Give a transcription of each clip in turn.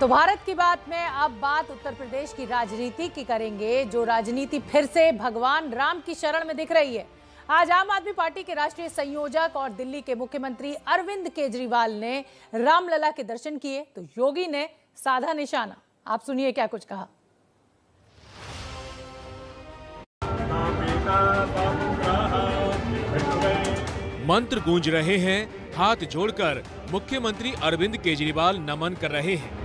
तो भारत की बात में अब बात उत्तर प्रदेश की राजनीति की करेंगे, जो राजनीति फिर से भगवान राम की शरण में दिख रही है। आज आम आदमी पार्टी के राष्ट्रीय संयोजक और दिल्ली के मुख्यमंत्री अरविंद केजरीवाल ने रामलला के दर्शन किए तो योगी ने साधा निशाना। आप सुनिए क्या कुछ कहा। मंत्र गूंज रहे हैं, हाथ जोड़कर मुख्यमंत्री अरविंद केजरीवाल नमन कर रहे हैं।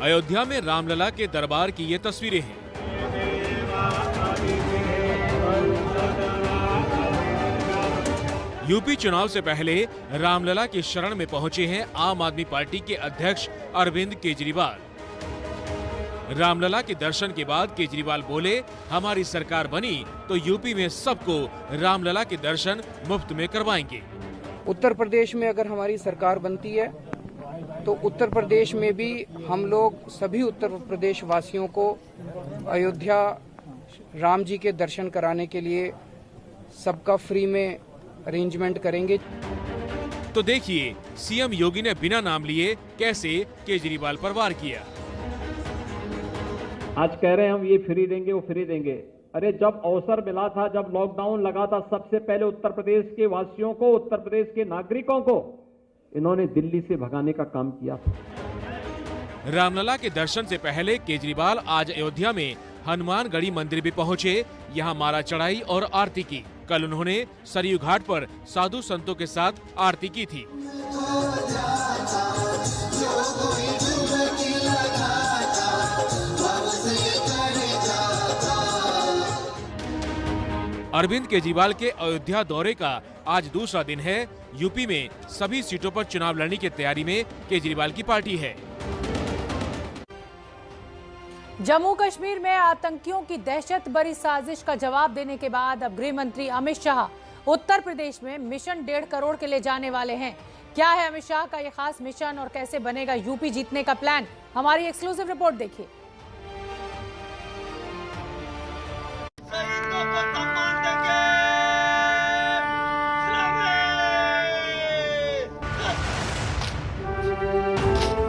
अयोध्या में रामलला के दरबार की ये तस्वीरें हैं। यूपी चुनाव से पहले रामलला की शरण में पहुंचे हैं आम आदमी पार्टी के अध्यक्ष अरविंद केजरीवाल। रामलला के दर्शन के बाद केजरीवाल बोले, हमारी सरकार बनी तो यूपी में सबको रामलला के दर्शन मुफ्त में करवाएंगे। उत्तर प्रदेश में अगर हमारी सरकार बनती है तो उत्तर प्रदेश में भी हम लोग सभी उत्तर प्रदेश वासियों को अयोध्या राम जी के दर्शन कराने के लिए सबका फ्री में अरेंजमेंट करेंगे। तो देखिए सीएम योगी ने बिना नाम लिए कैसे केजरीवाल पर वार किया। आज कह रहे हैं हम ये फ्री देंगे वो फ्री देंगे। अरे जब अवसर मिला था, जब लॉकडाउन लगा था, सबसे पहले उत्तर प्रदेश के वासियों को, उत्तर प्रदेश के नागरिकों को इन्होंने दिल्ली से भगाने का काम किया था। रामलला के दर्शन से पहले केजरीवाल आज अयोध्या में हनुमानगढ़ी मंदिर भी पहुंचे। यहां माला चढ़ाई और आरती की। कल उन्होंने सरयू घाट पर साधु संतों के साथ आरती की थी। अरविंद केजरीवाल के अयोध्या दौरे का आज दूसरा दिन है। यूपी में सभी सीटों पर चुनाव लड़ने की तैयारी में केजरीवाल की पार्टी है। जम्मू कश्मीर में आतंकियों की दहशत भरी साजिश का जवाब देने के बाद अब गृह मंत्री अमित शाह उत्तर प्रदेश में मिशन 1.5 करोड़ के ले जाने वाले हैं। क्या है अमित शाह का ये खास मिशन और कैसे बनेगा यूपी जीतने का प्लान? हमारी एक्सक्लूसिव रिपोर्ट देखिए।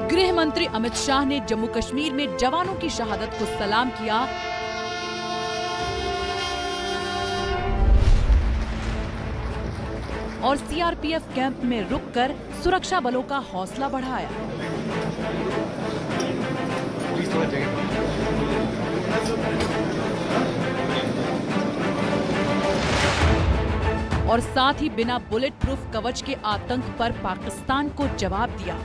गृह मंत्री अमित शाह ने जम्मू कश्मीर में जवानों की शहादत को सलाम किया और सीआरपीएफ कैंप में रुककर सुरक्षा बलों का हौसला बढ़ाया। और साथ ही बिना बुलेट प्रूफ कवच के आतंक पर पाकिस्तान को जवाब दिया।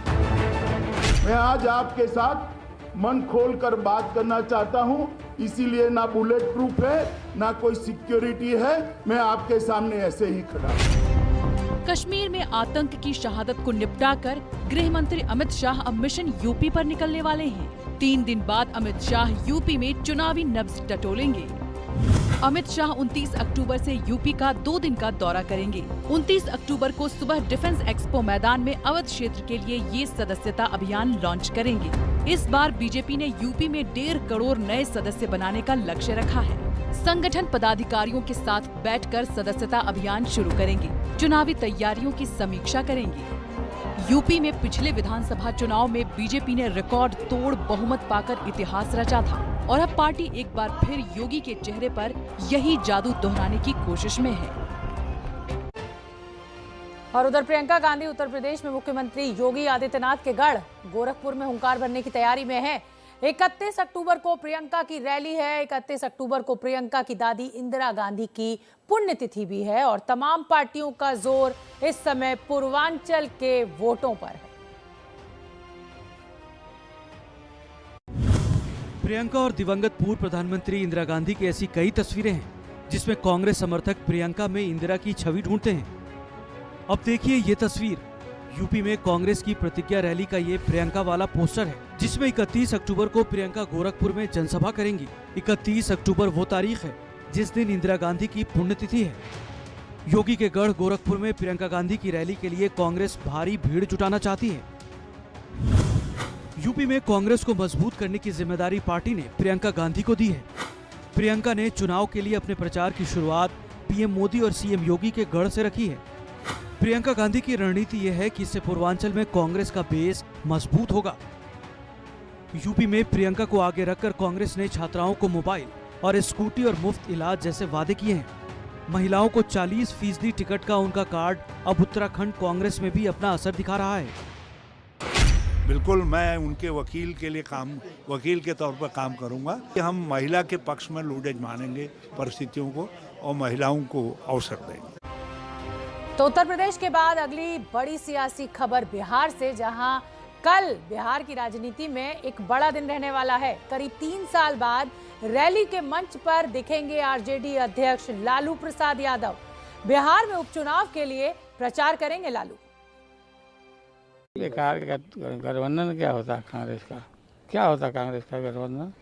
मैं आज आपके साथ मन खोलकर बात करना चाहता हूं, इसीलिए ना बुलेट प्रूफ है ना कोई सिक्योरिटी है, मैं आपके सामने ऐसे ही खड़ा हूं। कश्मीर में आतंक की शहादत को निपटाकर गृह मंत्री अमित शाह अब मिशन यूपी पर निकलने वाले हैं। 3 दिन बाद अमित शाह यूपी में चुनावी नब्ज टटोलेंगे। अमित शाह 29 अक्टूबर से यूपी का 2 दिन का दौरा करेंगे। 29 अक्टूबर को सुबह डिफेंस एक्सपो मैदान में अवध क्षेत्र के लिए ये सदस्यता अभियान लॉन्च करेंगे। इस बार बीजेपी ने यूपी में 1.5 करोड़ नए सदस्य बनाने का लक्ष्य रखा है। संगठन पदाधिकारियों के साथ बैठकर सदस्यता अभियान शुरू करेंगे। चुनावी तैयारियों की समीक्षा करेंगे। यूपी में पिछले विधानसभा चुनाव में बीजेपी ने रिकॉर्ड तोड़ बहुमत पाकर इतिहास रचा था और अब पार्टी एक बार फिर योगी के चेहरे पर यही जादू दोहराने की कोशिश में है। और उधर प्रियंका गांधी उत्तर प्रदेश में मुख्यमंत्री योगी आदित्यनाथ के गढ़ गोरखपुर में हुंकार भरने की तैयारी में है। 31 अक्टूबर को प्रियंका की रैली है। 31 अक्टूबर को प्रियंका की दादी इंदिरा गांधी की पुण्यतिथि भी है और तमाम पार्टियों का जोर इस समय पूर्वांचल के वोटों पर है। प्रियंका और दिवंगत पूर्व प्रधानमंत्री इंदिरा गांधी की ऐसी कई तस्वीरें हैं जिसमें कांग्रेस समर्थक प्रियंका में इंदिरा की छवि ढूंढते हैं। अब देखिए ये तस्वीर। यूपी में कांग्रेस की प्रतिज्ञा रैली का ये प्रियंका वाला पोस्टर है जिसमें 31 अक्टूबर को प्रियंका गोरखपुर में जनसभा करेंगी। 31 अक्टूबर वो तारीख है जिस दिन इंदिरा गांधी की पुण्यतिथि है। योगी के गढ़ गोरखपुर में प्रियंका गांधी की रैली के लिए कांग्रेस भारी भीड़ जुटाना चाहती है। यूपी में कांग्रेस को मजबूत करने की जिम्मेदारी पार्टी ने प्रियंका गांधी को दी है। प्रियंका ने चुनाव के लिए अपने प्रचार की शुरुआत पीएम मोदी और सीएम योगी के गढ़ से रखी है। प्रियंका गांधी की रणनीति यह है कि इससे पूर्वांचल में कांग्रेस का बेस मजबूत होगा। यूपी में प्रियंका को आगे रखकर कांग्रेस ने छात्राओं को मोबाइल और स्कूटी और मुफ्त इलाज जैसे वादे किए हैं। महिलाओं को 40% टिकट का उनका कार्ड अब उत्तराखंड कांग्रेस में भी अपना असर दिखा रहा है। बिल्कुल, मैं उनके वकील के लिए वकील के तौर पर काम करूंगा। हम महिला के पक्ष में लूटेज मानेंगे परिस्थितियों को और महिलाओं को अवसर देंगे। तो उत्तर प्रदेश के बाद अगली बड़ी सियासी खबर बिहार से, जहां कल बिहार की राजनीति में एक बड़ा दिन रहने वाला है। करीब 3 साल बाद रैली के मंच पर दिखेंगे आरजेडी अध्यक्ष लालू प्रसाद यादव। बिहार में उपचुनाव के लिए प्रचार करेंगे लालू। बेकार गठबंधन क्या होता है कांग्रेस का? क्या होता है कांग्रेस का गठबंधन?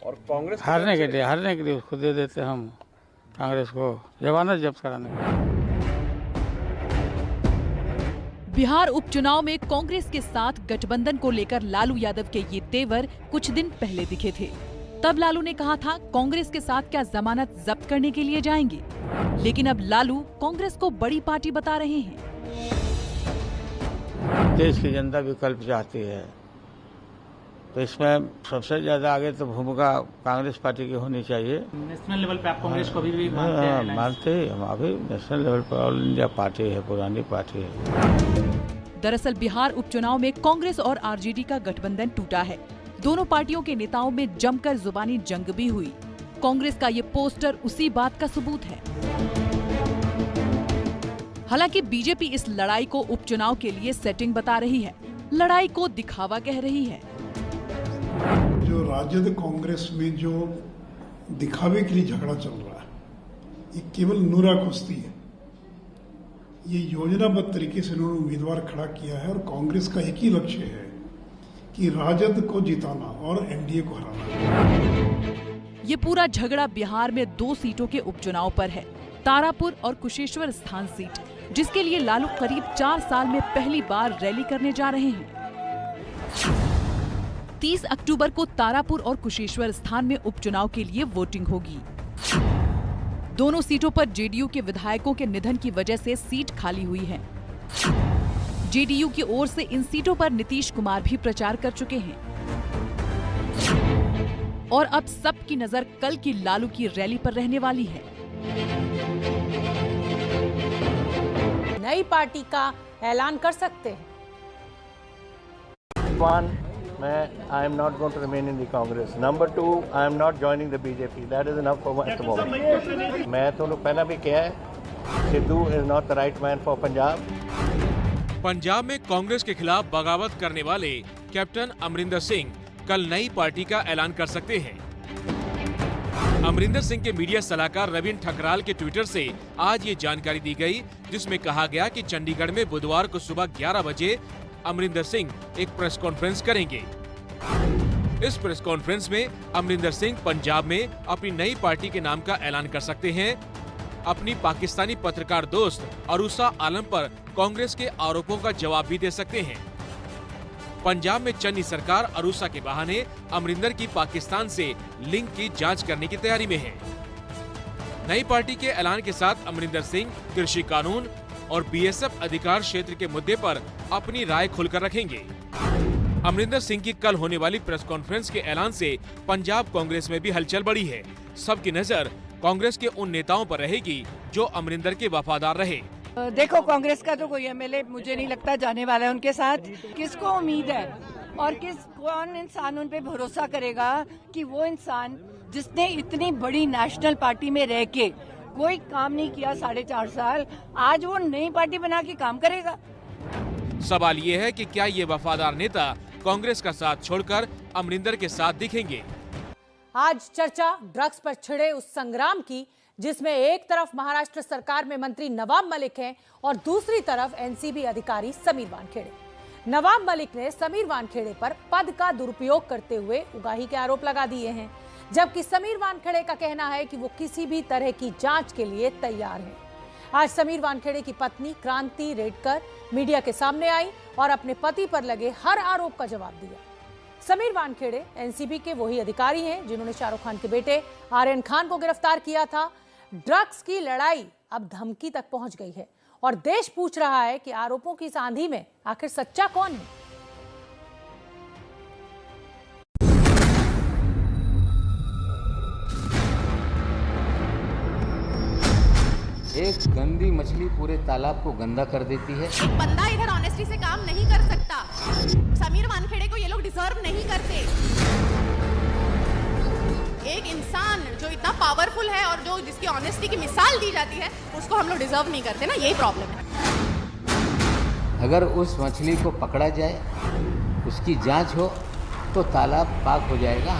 और कांग्रेस हारने के लिए उसको दे देते हम कांग्रेस को जमानत जब्त कराने। बिहार उपचुनाव में कांग्रेस के साथ गठबंधन को लेकर लालू यादव के ये तेवर कुछ दिन पहले दिखे थे। तब लालू ने कहा था कांग्रेस के साथ क्या जमानत जब्त करने के लिए जाएंगे, लेकिन अब लालू कांग्रेस को बड़ी पार्टी बता रहे हैं। देश की जनता विकल्प चाहती है, तो इसमें सबसे ज्यादा आगे तो भूमिका कांग्रेस पार्टी की होनी चाहिए। नेशनल लेवल पे आप कांग्रेस को भी मानते हैं? हम अभी नेशनल लेवल पर ऑल इंडिया पार्टी है, पुरानी पार्टी है। दरअसल बिहार उपचुनाव में कांग्रेस और आरजेडी का गठबंधन टूटा है। दोनों पार्टियों के नेताओं में जमकर जुबानी जंग भी हुई। कांग्रेस का ये पोस्टर उसी बात का सबूत है। हालांकि बीजेपी इस लड़ाई को उपचुनाव के लिए सेटिंग बता रही है, लड़ाई को दिखावा कह रही है। जो राजद कांग्रेस में जो दिखावे के लिए झगड़ा चल रहा है, ये केवल नूरा कुश्ती है। ये योजनाबद्ध तरीके से उन्होंने उम्मीदवार खड़ा किया है और कांग्रेस का एक ही लक्ष्य है कि राजद को जिताना और एनडीए को हराना। ये पूरा झगड़ा बिहार में 2 सीटों के उपचुनाव पर है, तारापुर और कुशेश्वर स्थान सीट, जिसके लिए लालू करीब 4 साल में पहली बार रैली करने जा रहे हैं। 30 अक्टूबर को तारापुर और कुशेश्वर स्थान में उपचुनाव के लिए वोटिंग होगी। दोनों सीटों पर जेडीयू के विधायकों के निधन की वजह से सीट खाली हुई है। जेडीयू की ओर से इन सीटों पर नीतीश कुमार भी प्रचार कर चुके हैं और अब सबकी नजर कल की लालू की रैली पर रहने वाली है। नई पार्टी का ऐलान कर सकते हैं। I am not going to remain in the Congress. Number 2, I am not joining the BJP. That is enough for at the moment. मैं तो पहले भी किया है, Sidhu is not the right man for Punjab. Punjab में कांग्रेस के खिलाफ बगावत करने वाले कैप्टन अमरिंदर सिंह कल नई पार्टी का ऐलान कर सकते हैं। अमरिंदर सिंह के मीडिया सलाहकार रवीन ठकराल के ट्विटर से आज ये जानकारी दी गई, जिसमें कहा गया कि चंडीगढ़ में बुधवार को सुबह 11 बजे अमरिंदर सिंह एक प्रेस कॉन्फ्रेंस करेंगे। इस प्रेस कॉन्फ्रेंस में अमरिंदर सिंह पंजाब में अपनी नई पार्टी के नाम का ऐलान कर सकते हैं। अपनी पाकिस्तानी पत्रकार दोस्त अरूसा आलम पर कांग्रेस के आरोपों का जवाब भी दे सकते हैं। पंजाब में चन्नी सरकार अरूसा के बहाने अमरिंदर की पाकिस्तान से लिंक की जांच करने की तैयारी में है। नई पार्टी के ऐलान के साथ अमरिंदर सिंह कृषि कानून और बीएसएफ अधिकार क्षेत्र के मुद्दे पर अपनी राय खुलकर रखेंगे। अमरिंदर सिंह की कल होने वाली प्रेस कॉन्फ्रेंस के ऐलान से पंजाब कांग्रेस में भी हलचल बढ़ी है। सबकी नजर कांग्रेस के उन नेताओं पर रहेगी जो अमरिंदर के वफादार रहे। देखो, कांग्रेस का तो कोई एमएलए मुझे नहीं लगता जाने वाला है उनके साथ। किसको उम्मीद है और कौन इंसान उन पे भरोसा करेगा कि वो इंसान जिसने इतनी बड़ी नेशनल पार्टी में रह के कोई काम नहीं किया 4.5 साल, आज वो नई पार्टी बना के काम करेगा। सवाल ये है कि क्या ये वफादार नेता कांग्रेस का साथ छोड़कर अमरिंदर के साथ दिखेंगे। आज चर्चा ड्रग्स पर छिड़े उस संग्राम की, जिसमें एक तरफ महाराष्ट्र सरकार में मंत्री नवाब मलिक हैं और दूसरी तरफ एनसीबी अधिकारी समीर वानखेड़े। नवाब मलिक ने समीर वानखेड़े पर पद का दुरुपयोग करते हुए उगाही के आरोप लगा दिए हैं, जबकि समीर वानखेड़े का कहना है कि वो किसी भी तरह की जांच के लिए तैयार है। आज समीर वानखेड़े की पत्नी क्रांति रेडकर मीडिया के सामने आई और अपने पति पर लगे हर आरोप का जवाब दिया। समीर वानखेड़े एनसीबी के वही अधिकारी हैं जिन्होंने शाहरुख खान के बेटे आर्यन खान को गिरफ्तार किया था। ड्रग्स की लड़ाई अब धमकी तक पहुंच गई है और देश पूछ रहा है कि आरोपों की इस आंधी में आखिर सच्चा कौन है। एक गंदी मछली पूरे तालाब को गंदा कर देती है। एक बंदा इधर ऑनेस्टी से काम नहीं कर सकता। समीर वानखेड़े को ये लोग डिजर्व नहीं करते। एक इंसान जो इतना पावरफुल है और जो जिसकी ऑनेस्टी की मिसाल दी जाती है, उसको हम लोग डिजर्व नहीं करते ना, यही प्रॉब्लम है। अगर उस मछली को पकड़ा जाए, उसकी जांच हो, तो तालाब पाक हो जाएगा।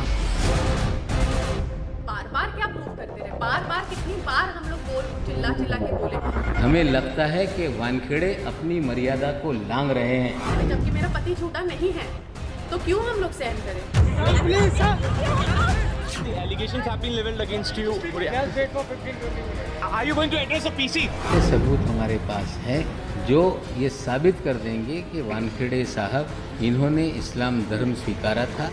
बार बार क्या प्रूव करते रहे, बार बार कितनी बार हम लोग चिल्ला के बोले। हमें लगता है कि वानखेड़े अपनी मर्यादा को लांघ रहे हैं। जबकि मेरा पति झूठा नहीं है, तो क्यों हम लोग सहन करें? Allegations have been leveled against you. Are you going to address a PC? ये सबूत हमारे पास है जो ये साबित कर देंगे कि वानखेड़े साहब इन्होंने इस्लाम धर्म स्वीकारा था।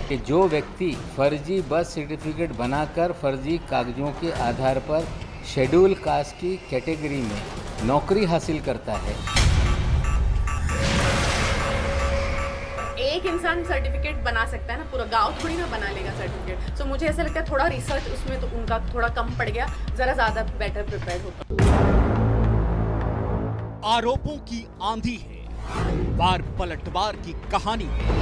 कि जो व्यक्ति फर्जी बर्थ सर्टिफिकेट बनाकर फर्जी कागजों के आधार पर शेड्यूल कास्ट की कैटेगरी में नौकरी हासिल करता है। एक इंसान सर्टिफिकेट बना सकता है ना, पूरा गांव थोड़ी ना बना लेगा सर्टिफिकेट। तो मुझे ऐसा लगता है थोड़ा रिसर्च उसमें तो उनका थोड़ा कम पड़ गया, जरा ज्यादा बेटर प्रिपेयर होता। आरोपों की आंधी है, बार पलटवार की कहानी है।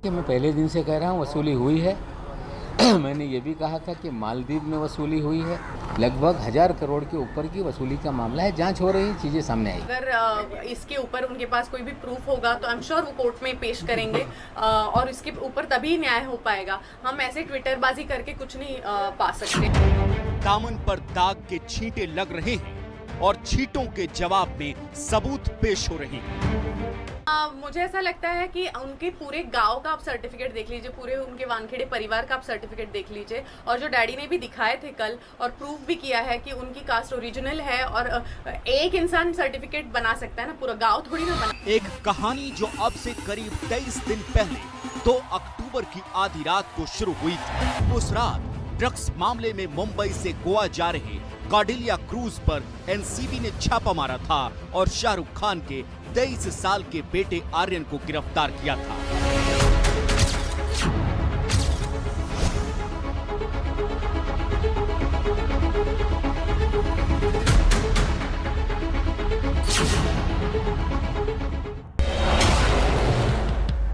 कि मैं पहले दिन से कह रहा हूँ वसूली हुई है। मैंने ये भी कहा था कि मालदीव में वसूली हुई है। लगभग 1000 करोड़ के ऊपर की वसूली का मामला है। जांच हो रही, चीजें सामने आई। अगर इसके ऊपर उनके पास कोई भी प्रूफ होगा तो आई एम श्योर वो कोर्ट में पेश करेंगे और इसके ऊपर तभी न्याय हो पाएगा। हम ऐसे ट्विटरबाजी करके कुछ नहीं पा सकते। दामन पर दाग के छींटे लग रहे हैं और छींटों के जवाब में सबूत पेश हो रहे हैं। मुझे ऐसा लगता है कि उनके पूरे गांव का आप सर्टिफिकेट देख लीजिए, पूरे उनके वानखेड़े परिवार का आप सर्टिफिकेट देख लीजिए, और जो डैडी ने भी दिखाए थे कल और प्रूफ भी किया है कि उनकी कास्ट ओरिजिनल है। और एक इंसान सर्टिफिकेट बना सकता है ना, पूरा गांव थोड़ी ना बना। एक कहानी जो अब से करीब 23 दिन पहले 2 अक्टूबर की आधी रात को शुरू हुई थी। उस रात ड्रग्स मामले में मुंबई से गोवा जा रहे कॉर्डेलिया क्रूज पर एनसीबी ने छापा मारा था और शाहरुख खान के 23 साल के बेटे आर्यन को गिरफ्तार किया था।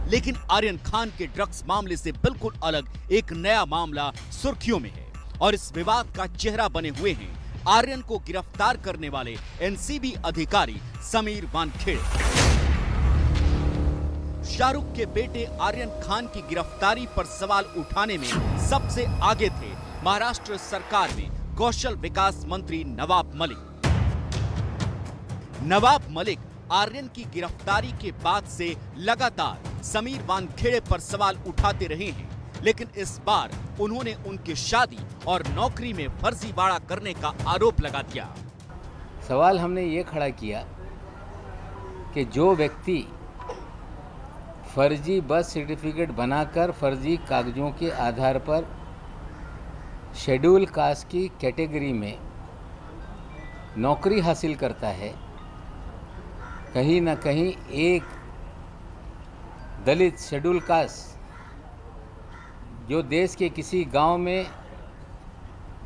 लेकिन आर्यन खान के ड्रग्स मामले से बिल्कुल अलग एक नया मामला सुर्खियों में है और इस विवाद का चेहरा बने हुए हैं आर्यन को गिरफ्तार करने वाले एनसीबी अधिकारी समीर वानखेड़े। शाहरुख के बेटे आर्यन खान की गिरफ्तारी पर सवाल उठाने में सबसे आगे थे महाराष्ट्र सरकार में कौशल विकास मंत्री नवाब मलिक। नवाब मलिक आर्यन की गिरफ्तारी के बाद से लगातार समीर वानखेड़े पर सवाल उठाते रहे हैं, लेकिन इस बार उन्होंने उनकी शादी और नौकरी में फर्जीवाड़ा करने का आरोप लगा दिया। सवाल हमने ये खड़ा किया कि जो व्यक्ति फर्जी बर्थ सर्टिफिकेट बनाकर फर्जी कागजों के आधार पर शेड्यूल कास्ट की कैटेगरी में नौकरी हासिल करता है, कहीं ना कहीं एक दलित शेड्यूल कास्ट जो देश के किसी गांव में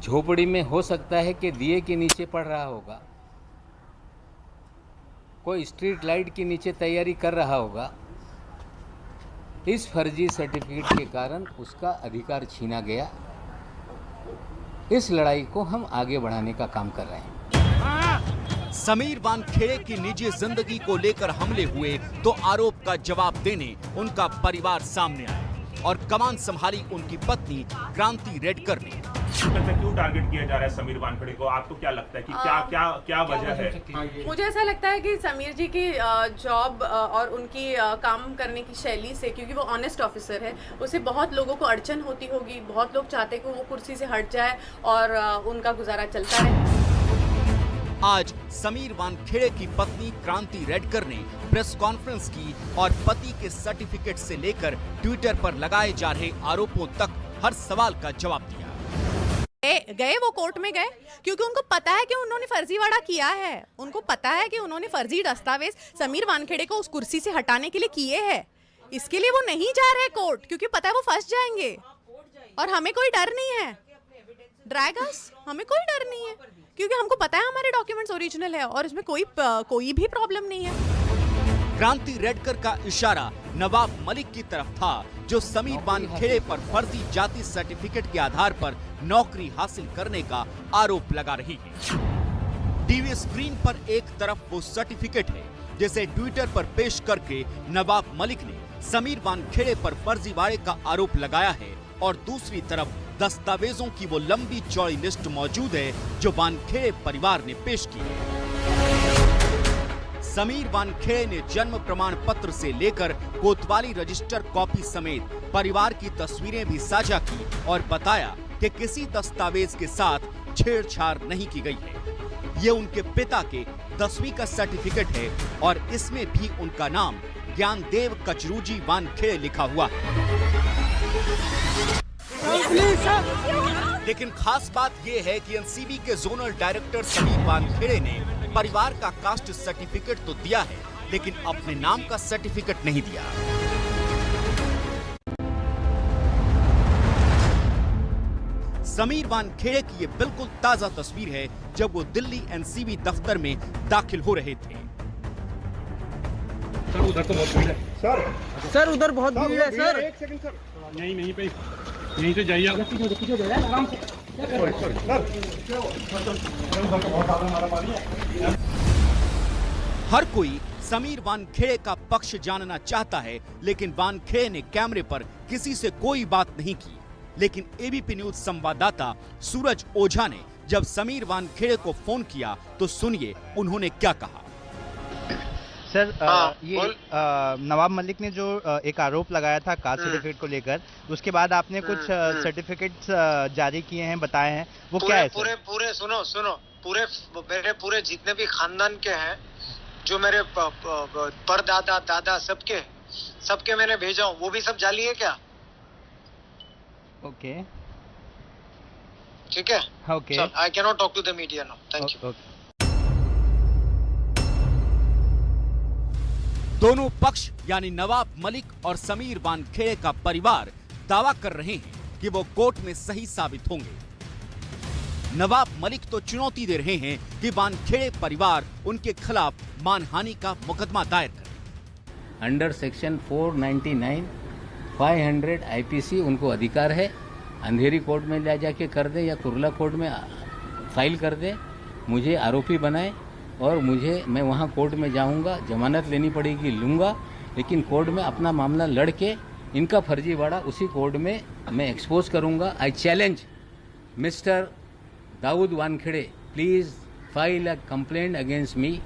झोपड़ी में हो सकता है कि दिए के नीचे पड़ रहा होगा, कोई स्ट्रीट लाइट के नीचे तैयारी कर रहा होगा, इस फर्जी सर्टिफिकेट के कारण उसका अधिकार छीना गया। इस लड़ाई को हम आगे बढ़ाने का काम कर रहे हैं। समीर वानखेड़े की निजी जिंदगी को लेकर हमले हुए तो आरोप का जवाब देने उनका परिवार सामने आया और कमान संभाली उनकी पत्नी क्रांति रेडकर ने। क्यों टारगेट किया जा रहा है समीर वानखेड़े को? आपको क्या लगता है कि क्या वजह है? मुझे ऐसा लगता है कि समीर जी की जॉब और उनकी काम करने की शैली से, क्योंकि वो ऑनेस्ट ऑफिसर है, उसे बहुत लोगों को अड़चन होती होगी, बहुत लोग चाहते कि वो कुर्सी से हट जाए और उनका गुजारा चलता रहे। आज समीर वानखेड़े की पत्नी क्रांति रेडकर ने प्रेस कॉन्फ्रेंस की और पति के सर्टिफिकेट से लेकर ट्विटर पर लगाए जा रहे आरोपों तक हर सवाल का जवाब दिया। गए वो कोर्ट में गए क्योंकि उनको पता है कि उन्होंने फर्जीवाड़ा किया है, उनको पता है कि उन्होंने फर्जी दस्तावेज समीर वानखेड़े को उस कुर्सी से हटाने के लिए किए हैं। इसके लिए वो नहीं जा रहे कोर्ट क्योंकि पता है वो फंस जाएंगे। और हमें कोई डर नहीं है। ड्रैग अस, हमें कोई डर नहीं है, क्योंकि हमको पता है हमारे डॉक्यूमेंट्स ओरिजिनल है और इसमें कोई भी प्रॉब्लम नहीं है। क्रांति रेडकर का इशारा नवाब मलिक की तरफ था, जो समीर वानखेड़े पर फर्जी जाति सर्टिफिकेट के आधार पर नौकरी हासिल करने का आरोप लगा रही है। टीवी स्क्रीन पर एक तरफ वो सर्टिफिकेट है जिसे ट्विटर पर पेश करके नवाब मलिक ने समीर वानखेड़े पर फर्जीवाड़े का आरोप लगाया है, और दूसरी तरफ दस्तावेजों की वो लंबी चौड़ी लिस्ट मौजूद है जो वानखेड़े परिवार ने पेश की है। समीर वानखेड़े ने जन्म प्रमाण पत्र से लेकर कोतवाली रजिस्टर कॉपी समेत परिवार की तस्वीरें भी साझा की और बताया कि किसी दस्तावेज के साथ छेड़छाड़ नहीं की गई है। ये उनके पिता के 10वीं का सर्टिफिकेट है और इसमें भी उनका नाम ज्ञानदेव कचरूजी वानखेड़े लिखा हुआ है। लेकिन खास बात यह है कि एनसीबी के जोनल डायरेक्टर समीर वानखेड़े ने परिवार का कास्ट सर्टिफिकेट तो दिया है, लेकिन अपने नाम का सर्टिफिकेट नहीं दिया। समीर वानखेड़े की ये बिल्कुल ताजा तस्वीर है जब वो दिल्ली एनसीबी दफ्तर में दाखिल हो रहे थे। सर उधर तो बहुत भीड़ है। सर उधर बहुत भीड़ है सर। एक सेकंड सर, यहीं पे यहीं से जाइए, पीछे जाइए आराम से। हर कोई समीर वानखेड़े का पक्ष जानना चाहता है, लेकिन वानखेड़े ने कैमरे पर किसी से कोई बात नहीं की। लेकिन एबीपी न्यूज संवाददाता सूरज ओझा ने जब समीर वानखेड़े को फोन किया तो सुनिए उन्होंने क्या कहा। सर ये नवाब मलिक ने जो एक आरोप लगाया था कास्ट सर्टिफिकेट को लेकर, उसके बाद आपने कुछ सर्टिफिकेट्स जारी किए हैं, बताए हैं, वो क्या है? पूरे सुनो मेरे पूरे जितने भी खानदान के हैं, जो मेरे परदादा दादा सबके मैंने भेजा हूँ, वो भी सब जाली है क्या? ओके ठीक है, okay. I can not talk to the media now, thank you. दोनों पक्ष यानी नवाब मलिक और समीर वानखेड़े का परिवार दावा कर रहे हैं कि वो कोर्ट में सही साबित होंगे। नवाब मलिक तो चुनौती दे रहे हैं कि वानखेड़े परिवार उनके खिलाफ मानहानि का मुकदमा दायर करे। अंडर सेक्शन 499 500 आईपीसी उनको अधिकार है, अंधेरी कोर्ट में ले जाके कर दे या कुर्ला कोर्ट में फाइल कर दे, मुझे आरोपी बनाए और मैं वहाँ कोर्ट में जाऊँगा, जमानत लेनी पड़ेगी लूँगा, लेकिन कोर्ट में अपना मामला लड़के इनका फर्जीवाड़ा उसी कोर्ट में मैं एक्सपोज करूँगा। I challenge mister Dawood Wankhede, please file a complaint against me.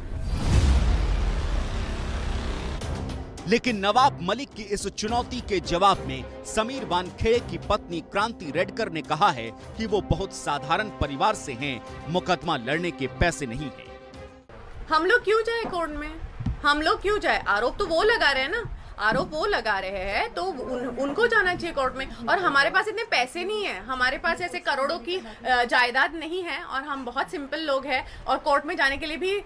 लेकिन नवाब मलिक की इस चुनौती के जवाब में समीर वानखेड़े की पत्नी क्रांति रेडकर ने कहा है कि वो बहुत साधारण परिवार से हैं, मुकदमा लड़ने के पैसे नहीं हैं। हम लोग क्यों जाए कोर्ट में? हम लोग क्यों जाए? आरोप तो वो लगा रहे हैं ना, आरोप वो लगा रहे हैं तो उनको जाना चाहिए कोर्ट में। और हमारे पास इतने पैसे नहीं है, हमारे पास ऐसे करोड़ों की जायदाद नहीं है और हम बहुत सिंपल लोग हैं, और कोर्ट में जाने के लिए भी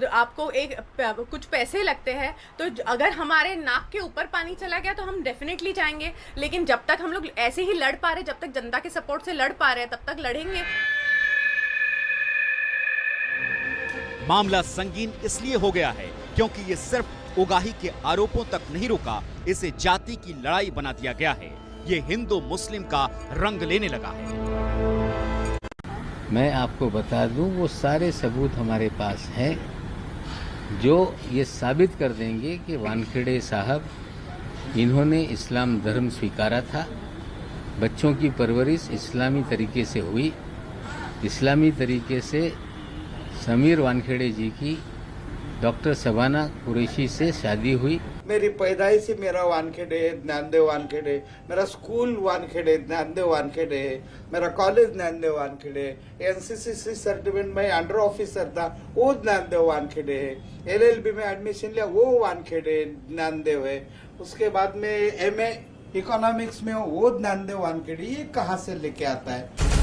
आपको कुछ पैसे लगते हैं। तो अगर हमारे नाक के ऊपर पानी चला गया तो हम डेफिनेटली जाएंगे, लेकिन जब तक हम लोग ऐसे ही लड़ पा रहे, जब तक जनता के सपोर्ट से लड़ पा रहे हैं, तब तक लड़ेंगे। मामला संगीन इसलिए हो गया है क्योंकि ये सिर्फ उगाही के आरोपों तक नहीं रुका, इसे जाति की लड़ाई बना दिया गया है। ये हिंदू मुस्लिम का रंग लेने लगा है। मैं आपको बता दूं, वो सारे सबूत हमारे पास हैं जो ये साबित कर देंगे कि वानखेड़े साहब इन्होंने इस्लाम धर्म स्वीकारा था, बच्चों की परवरिश इस्लामी तरीके से हुई, इस्लामी तरीके से समीर वानखेड़े जी की डॉक्टर शबाना कुरैशी से शादी हुई। मेरी पैदाइश ही मेरा वानखेड़े है, ज्ञानदेव वानखेड़े, मेरा स्कूल वानखेड़े ज्ञानदेव वानखेड़े है, मेरा कॉलेज ज्ञानदेव वानखेड़े है, एनसीसी सर्टिफिकेट में अंडर ऑफिसर था वो ज्ञानदेव वानखेड़े है, एलएलबी में एडमिशन लिया वो वानखेड़े ज्ञानदेव है, उसके बाद में एमए इकोनॉमिक्स में वो ज्ञानदेव वानखेड़े, ये कहाँ से लेके आता है?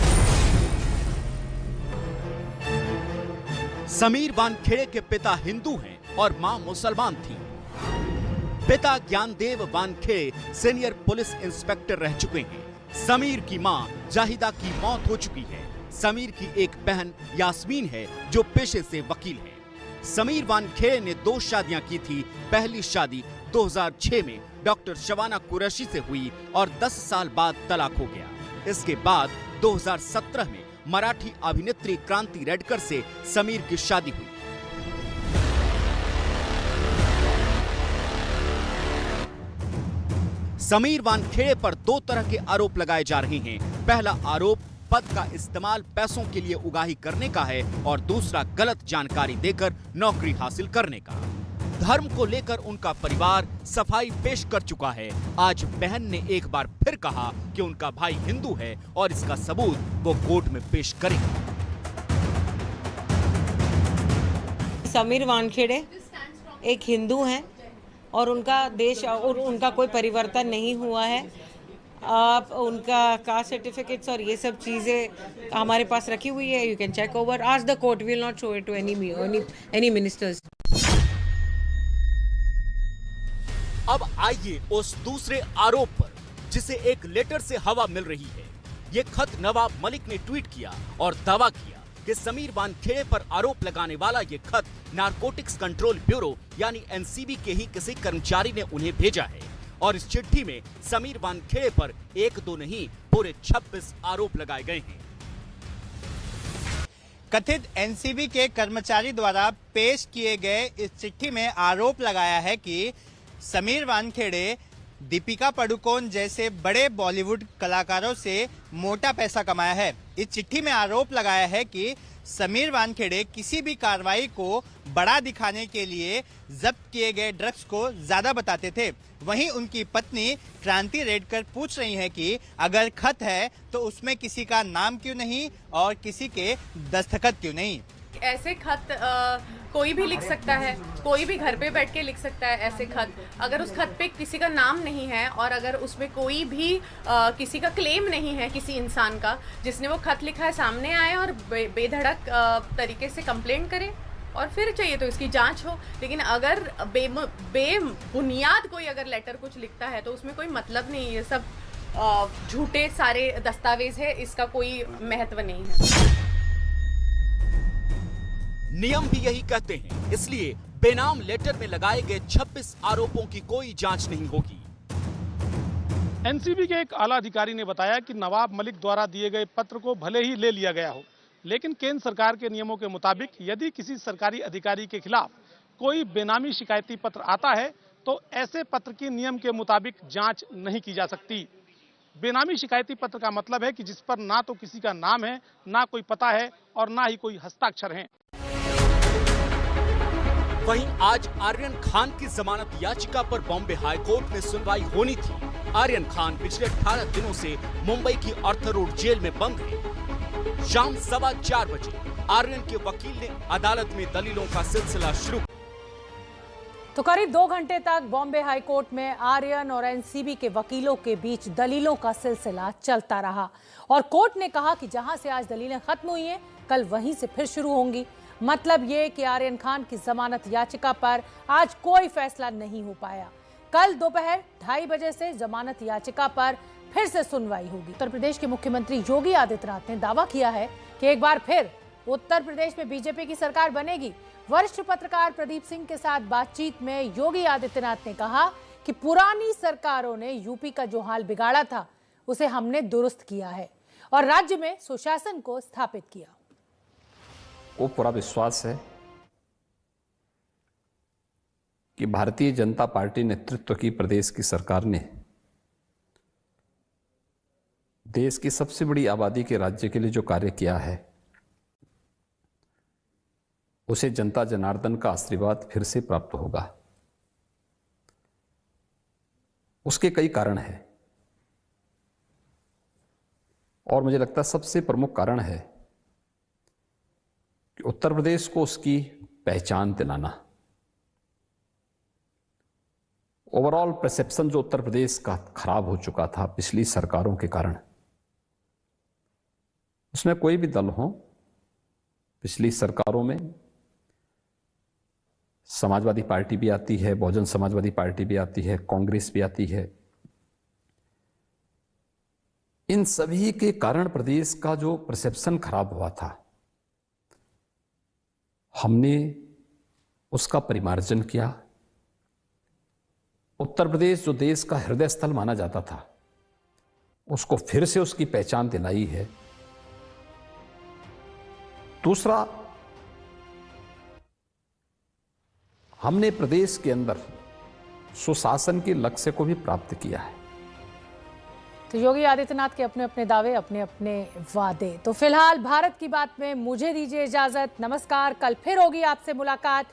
समीर वानखेड़े के पिता हिंदू हैं और मां मुसलमान थी। पिता Gyandev Wankhede senior police inspector रह चुके हैं। समीर की मां जाहिदा की मौत हो चुकी है। समीर की एक बहन यास्मीन है जो पेशे से वकील है। समीर वानखेड़े ने 2 शादियां की थी। पहली शादी 2006 में डॉक्टर शबाना कुरैशी से हुई और 10 साल बाद तलाक हो गया। इसके बाद 2017 में मराठी अभिनेत्री क्रांति रेडकर से समीर की शादी हुई। समीर वानखेड़े पर 2 तरह के आरोप लगाए जा रहे हैं। पहला आरोप पद का इस्तेमाल पैसों के लिए उगाही करने का है और दूसरा गलत जानकारी देकर नौकरी हासिल करने का। धर्म को लेकर उनका परिवार सफाई पेश कर चुका है। आज बहन ने एक बार फिर कहा कि उनका भाई हिंदू है और इसका सबूत वो कोर्ट में पेश करेंगे। समीर वानखेड़े एक हिंदू हैं और उनका देश और उनका कोई परिवर्तन नहीं हुआ है। आप उनका कास्ट सर्टिफिकेट्स और ये सब चीज़ें हमारे पास रखी हुई है। You can check over, ask the court, will not show it to any ministers. अब आइए उस दूसरे आरोप पर जिसे एक लेटर से हवा मिल रही है। ये खत नवाब मलिक ने ट्वीट किया और दावा किया कि समीर वानखेड़े पर आरोप लगाने वाला ये खत नारकोटिक्स कंट्रोल ब्यूरो यानी एनसीबी के ही किसी कर्मचारी ने उन्हें भेजा है और इस चिट्ठी में समीर वानखेड़े पर 1-2 नहीं पूरे 26 आरोप लगाए गए हैं। कथित एनसीबी के कर्मचारी द्वारा पेश किए गए इस चिट्ठी में आरोप लगाया है कि समीर वानखेड़े दीपिका पादुकोण जैसे बड़े बॉलीवुड कलाकारों से मोटा पैसा कमाया है। इस चिट्ठी में आरोप लगाया है कि समीर वानखेड़े किसी भी कार्रवाई को बड़ा दिखाने के लिए जब्त किए गए ड्रग्स को ज्यादा बताते थे। वहीं उनकी पत्नी क्रांति रेडकर पूछ रही है कि अगर खत है तो उसमें किसी का नाम क्यों नहीं और किसी के दस्तखत क्यों नहीं। ऐसे खत कोई भी लिख सकता है, कोई भी घर पे बैठ के लिख सकता है ऐसे खत। अगर उस खत पे किसी का नाम नहीं है और अगर उसमें कोई भी किसी का क्लेम नहीं है किसी इंसान का जिसने वो खत लिखा है, सामने आए और बेधड़क तरीके से कंप्लेंट करे और फिर चाहिए तो इसकी जांच हो। लेकिन अगर बेबुनियाद कोई अगर लेटर कुछ लिखता है तो उसमें कोई मतलब नहीं है। ये सब झूठे सारे दस्तावेज है, इसका कोई महत्व नहीं है। नियम भी यही कहते हैं, इसलिए बेनाम लेटर में लगाए गए 26 आरोपों की कोई जांच नहीं होगी। एनसीबी के एक आला अधिकारी ने बताया कि नवाब मलिक द्वारा दिए गए पत्र को भले ही ले लिया गया हो, लेकिन केंद्र सरकार के नियमों के मुताबिक यदि किसी सरकारी अधिकारी के खिलाफ कोई बेनामी शिकायती पत्र आता है तो ऐसे पत्र की नियम के मुताबिक जांच नहीं की जा सकती। बेनामी शिकायती पत्र का मतलब है कि जिस पर ना तो किसी का नाम है, ना कोई पता है और ना ही कोई हस्ताक्षर है। वहीं आज आर्यन खान की जमानत याचिका पर बॉम्बे हाई कोर्ट में सुनवाई होनी थी। आर्यन खान पिछले 18 दिनों से मुंबई की आर्थर रोड जेल में बंद है। शाम 4:15 बजे आर्यन के वकील ने अदालत में दलीलों का सिलसिला शुरू। तो करीब 2 घंटे तक बॉम्बे हाई कोर्ट में आर्यन और एनसीबी के वकीलों के बीच दलीलों का सिलसिला चलता रहा और कोर्ट ने कहा कि जहां से आज दलीलें खत्म हुई हैं, कल वहीं से फिर शुरू होंगी। मतलब ये कि आर्यन खान की जमानत याचिका पर आज कोई फैसला नहीं हो पाया। कल दोपहर 2:30 बजे से जमानत याचिका पर फिर से सुनवाई होगी। उत्तर प्रदेश के मुख्यमंत्री योगी आदित्यनाथ ने दावा किया है कि एक बार फिर उत्तर प्रदेश में बीजेपी की सरकार बनेगी। वरिष्ठ पत्रकार प्रदीप सिंह के साथ बातचीत में योगी आदित्यनाथ ने कहा कि पुरानी सरकारों ने यूपी का जो हाल बिगाड़ा था उसे हमने दुरुस्त किया है और राज्य में सुशासन को स्थापित किया। वो पूरा विश्वास है कि भारतीय जनता पार्टी नेतृत्व की प्रदेश की सरकार ने देश की सबसे बड़ी आबादी के राज्य के लिए जो कार्य किया है उसे जनता जनार्दन का आशीर्वाद फिर से प्राप्त होगा। उसके कई कारण हैं और मुझे लगता है सबसे प्रमुख कारण है कि उत्तर प्रदेश को उसकी पहचान दिलाना। ओवरऑल परसेप्शन जो उत्तर प्रदेश का खराब हो चुका था पिछली सरकारों के कारण, उसमें कोई भी दल हो, पिछली सरकारों में समाजवादी पार्टी भी आती है, बहुजन समाजवादी पार्टी भी आती है, कांग्रेस भी आती है, इन सभी के कारण प्रदेश का जो परसेप्शन खराब हुआ था, हमने उसका परिमार्जन किया। उत्तर प्रदेश जो देश का हृदय स्थल माना जाता था, उसको फिर से उसकी पहचान दिलाई है। दूसरा, हमने प्रदेश के अंदर सुशासन के लक्ष्य को भी प्राप्त किया है। तो योगी आदित्यनाथ के अपने अपने दावे, अपने अपने वादे। तो फिलहाल भारत की बात में मुझे दीजिए इजाजत। नमस्कार, कल फिर होगी आपसे मुलाकात।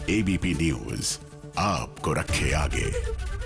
एबीपी न्यूज आपको रखे आगे।